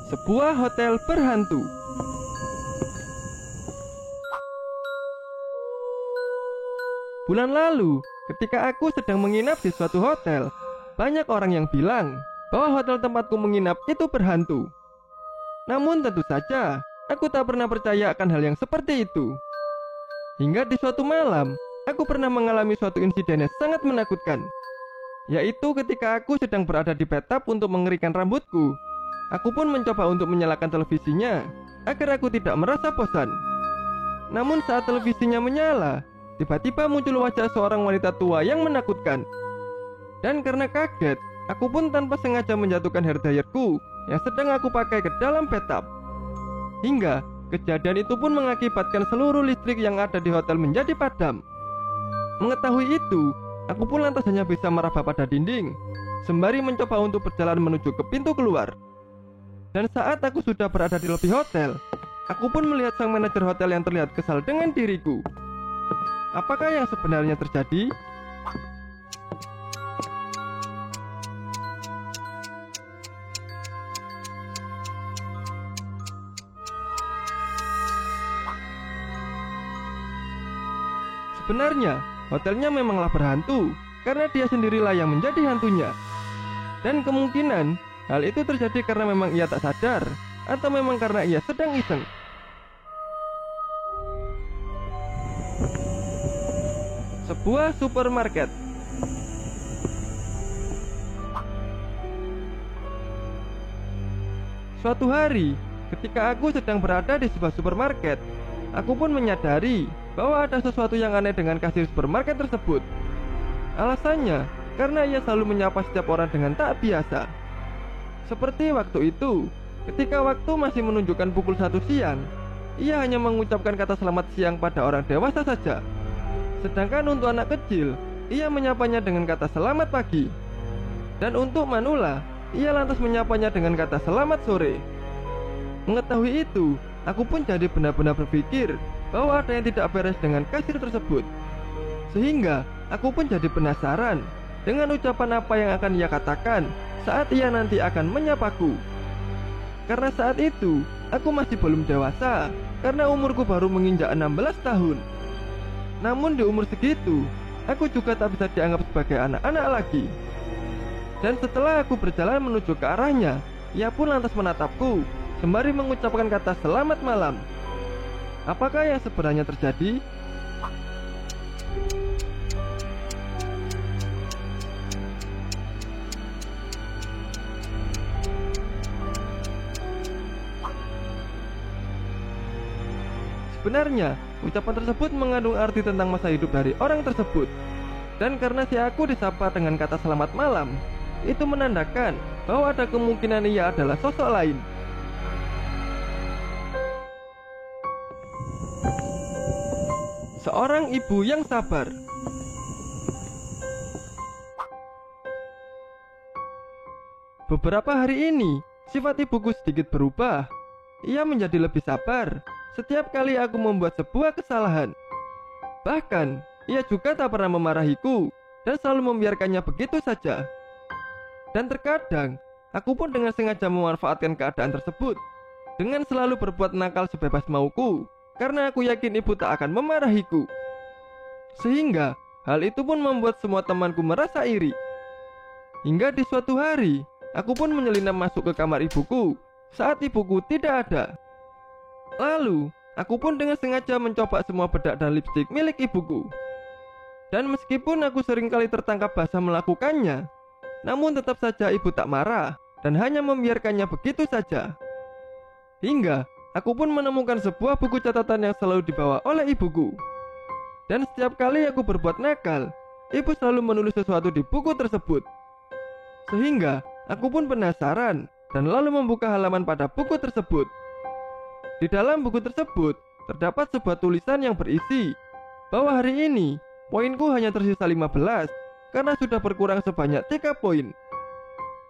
Sebuah hotel berhantu. Bulan lalu, ketika aku sedang menginap di suatu hotel, banyak orang yang bilang bahwa hotel tempatku menginap itu berhantu. Namun tentu saja, aku tak pernah percaya akan hal yang seperti itu. Hingga di suatu malam, aku pernah mengalami suatu insiden yang sangat menakutkan, yaitu ketika aku sedang berada di bathtub untuk mengeringkan rambutku. Aku pun mencoba untuk menyalakan televisinya agar aku tidak merasa bosan. Namun saat televisinya menyala, tiba-tiba muncul wajah seorang wanita tua yang menakutkan. Dan karena kaget, aku pun tanpa sengaja menjatuhkan hair dryerku yang sedang aku pakai ke dalam bathtub. Hingga kejadian itu pun mengakibatkan seluruh listrik yang ada di hotel menjadi padam. Mengetahui itu, aku pun lantas hanya bisa meraba pada dinding sembari mencoba untuk berjalan menuju ke pintu keluar. Dan saat aku sudah berada di lobi hotel, aku pun melihat sang manajer hotel yang terlihat kesal dengan diriku. Apakah yang sebenarnya terjadi? Sebenarnya, hotelnya memanglah berhantu karena dia sendirilah yang menjadi hantunya. Dan kemungkinan hal itu terjadi karena memang ia tak sadar atau memang karena ia sedang iseng. Sebuah supermarket. Suatu hari, ketika aku sedang berada di sebuah supermarket, aku pun menyadari bahwa ada sesuatu yang aneh dengan kasir supermarket tersebut. Alasannya, karena ia selalu menyapa setiap orang dengan tak biasa. Seperti waktu itu, ketika waktu masih menunjukkan pukul 1 siang, ia hanya mengucapkan kata selamat siang pada orang dewasa saja. Sedangkan untuk anak kecil, ia menyapanya dengan kata selamat pagi. Dan untuk manula, ia lantas menyapanya dengan kata selamat sore. Mengetahui itu, aku pun jadi benar-benar berpikir bahwa ada yang tidak beres dengan kasir tersebut. Sehingga, aku pun jadi penasaran dengan ucapan apa yang akan ia katakan saat ia nanti akan menyapaku. Karena saat itu, aku masih belum dewasa karena umurku baru menginjak 16 tahun. Namun di umur segitu, aku juga tak bisa dianggap sebagai anak-anak lagi. Dan setelah aku berjalan menuju ke arahnya, ia pun lantas menatapku sembari mengucapkan kata selamat malam. Apakah yang sebenarnya terjadi? Sebenarnya, ucapan tersebut mengandung arti tentang masa hidup dari orang tersebut. Dan karena si aku disapa dengan kata selamat malam, itu menandakan bahwa ada kemungkinan ia adalah sosok lain. Seorang ibu yang sabar. Beberapa hari ini, sifat ibuku sedikit berubah. Ia menjadi lebih sabar setiap kali aku membuat sebuah kesalahan. Bahkan, ia juga tak pernah memarahiku dan selalu membiarkannya begitu saja. Dan terkadang, aku pun dengan sengaja memanfaatkan keadaan tersebut dengan selalu berbuat nakal sebebas mauku, karena aku yakin ibu tak akan memarahiku. Sehingga, hal itu pun membuat semua temanku merasa iri. Hingga di suatu hari, aku pun menyelinap masuk ke kamar ibuku saat ibuku tidak ada. Lalu, aku pun dengan sengaja mencoba semua bedak dan lipstik milik ibuku. Dan meskipun aku seringkali tertangkap basah melakukannya, namun tetap saja ibu tak marah dan hanya membiarkannya begitu saja. Hingga, aku pun menemukan sebuah buku catatan yang selalu dibawa oleh ibuku. Dan setiap kali aku berbuat nakal, ibu selalu menulis sesuatu di buku tersebut. Sehingga, aku pun penasaran dan lalu membuka halaman pada buku tersebut. Di dalam buku tersebut, terdapat sebuah tulisan yang berisi bahwa hari ini, poinku hanya tersisa 15 karena sudah berkurang sebanyak 3 poin.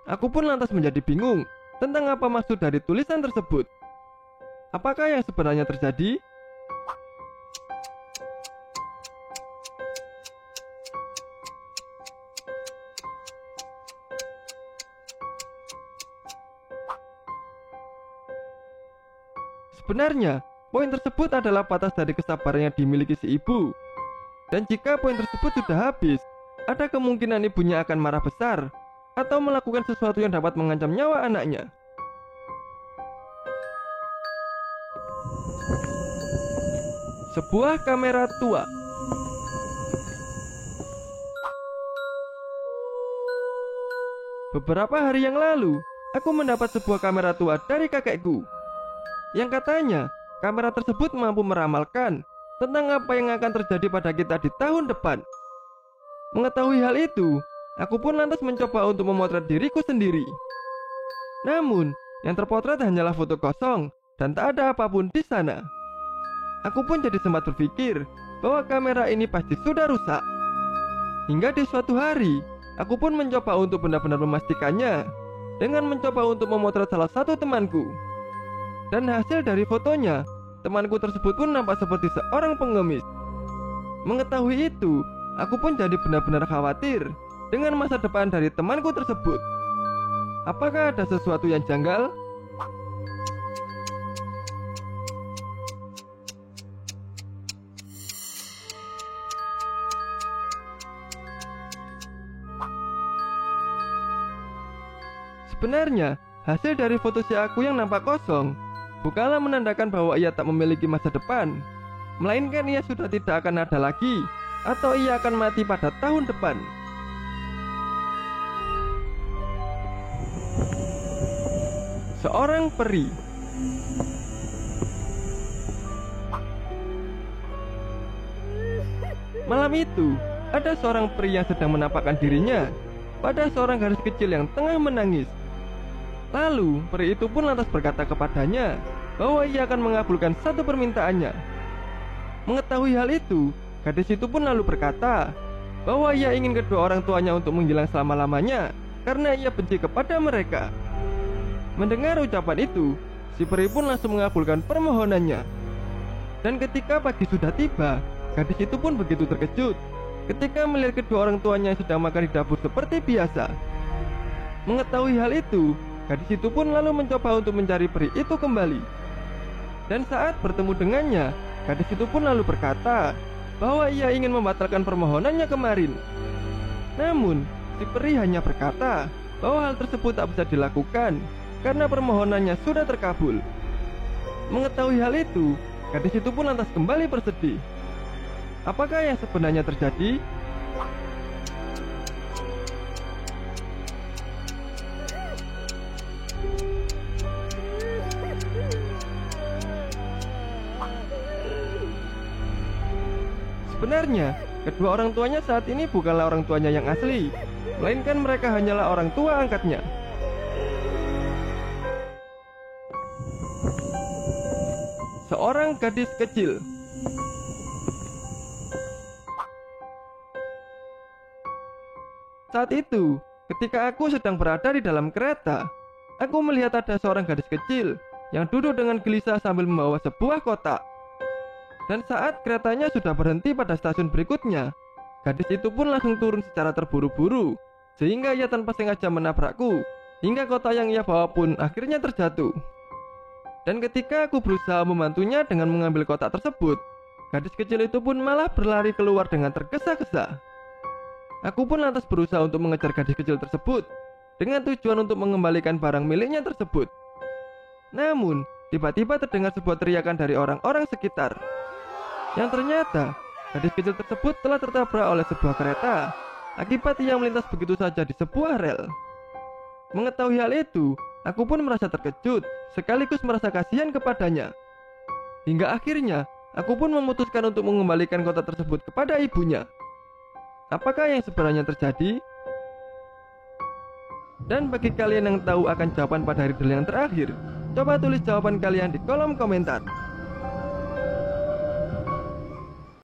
Aku pun lantas menjadi bingung tentang apa maksud dari tulisan tersebut. Apakah yang sebenarnya terjadi? Sebenarnya, poin tersebut adalah batas dari kesabaran yang dimiliki si ibu. Dan jika poin tersebut sudah habis, ada kemungkinan ibunya akan marah besar atau melakukan sesuatu yang dapat mengancam nyawa anaknya. Sebuah kamera tua. Beberapa hari yang lalu, aku mendapat sebuah kamera tua dari kakekku, yang katanya kamera tersebut mampu meramalkan tentang apa yang akan terjadi pada kita di tahun depan. Mengetahui hal itu, aku pun lantas mencoba untuk memotret diriku sendiri. Namun, yang terpotret hanyalah foto kosong dan tak ada apapun di sana. Aku pun jadi sempat berpikir bahwa kamera ini pasti sudah rusak. Hingga di suatu hari, aku pun mencoba untuk benar-benar memastikannya dengan mencoba untuk memotret salah satu temanku. Dan hasil dari fotonya, temanku tersebut pun nampak seperti seorang pengemis. Mengetahui itu, aku pun jadi benar-benar khawatir dengan masa depan dari temanku tersebut. Apakah ada sesuatu yang janggal? Sebenarnya, hasil dari foto si aku yang nampak kosong bukanlah menandakan bahwa ia tak memiliki masa depan, melainkan ia sudah tidak akan ada lagi, atau ia akan mati pada tahun depan. Seorang peri. Malam itu, ada seorang peri yang sedang menampakkan dirinya pada seorang gadis kecil yang tengah menangis. Lalu, peri itu pun lantas berkata kepadanya bahwa ia akan mengabulkan satu permintaannya. Mengetahui hal itu, gadis itu pun lalu berkata bahwa ia ingin kedua orang tuanya untuk menghilang selama-lamanya karena ia benci kepada mereka. Mendengar ucapan itu, si peri pun langsung mengabulkan permohonannya. Dan ketika pagi sudah tiba, gadis itu pun begitu terkejut ketika melihat kedua orang tuanya yang sedang makan di dapur seperti biasa. Mengetahui hal itu, gadis itu pun lalu mencoba untuk mencari peri itu kembali. Dan saat bertemu dengannya, gadis itu pun lalu berkata bahwa ia ingin membatalkan permohonannya kemarin. Namun, si peri hanya berkata bahwa hal tersebut tak bisa dilakukan karena permohonannya sudah terkabul. Mengetahui hal itu, gadis itu pun lantas kembali bersedih. Apakah yang sebenarnya terjadi? Sebenarnya, kedua orang tuanya saat ini bukanlah orang tuanya yang asli, melainkan mereka hanyalah orang tua angkatnya. Seorang gadis kecil. Saat itu, ketika aku sedang berada di dalam kereta, aku melihat ada seorang gadis kecil yang duduk dengan gelisah sambil membawa sebuah kotak. Dan saat keretanya sudah berhenti pada stasiun berikutnya, gadis itu pun langsung turun secara terburu-buru, sehingga ia tanpa sengaja menabrakku, hingga kotak yang ia bawa pun akhirnya terjatuh. Dan ketika aku berusaha membantunya dengan mengambil kotak tersebut, gadis kecil itu pun malah berlari keluar dengan tergesa-gesa. Aku pun lantas berusaha untuk mengejar gadis kecil tersebut, dengan tujuan untuk mengembalikan barang miliknya tersebut. Namun, tiba-tiba terdengar sebuah teriakan dari orang-orang sekitar, yang ternyata gadis kecil tersebut telah tertabrak oleh sebuah kereta akibat ia melintas begitu saja di sebuah rel. Mengetahui hal itu, aku pun merasa terkejut sekaligus merasa kasihan kepadanya. Hingga akhirnya, aku pun memutuskan untuk mengembalikan kotak tersebut kepada ibunya. Apakah yang sebenarnya terjadi? Dan bagi kalian yang tahu akan jawaban pada riddle yang terakhir, coba tulis jawaban kalian di kolom komentar.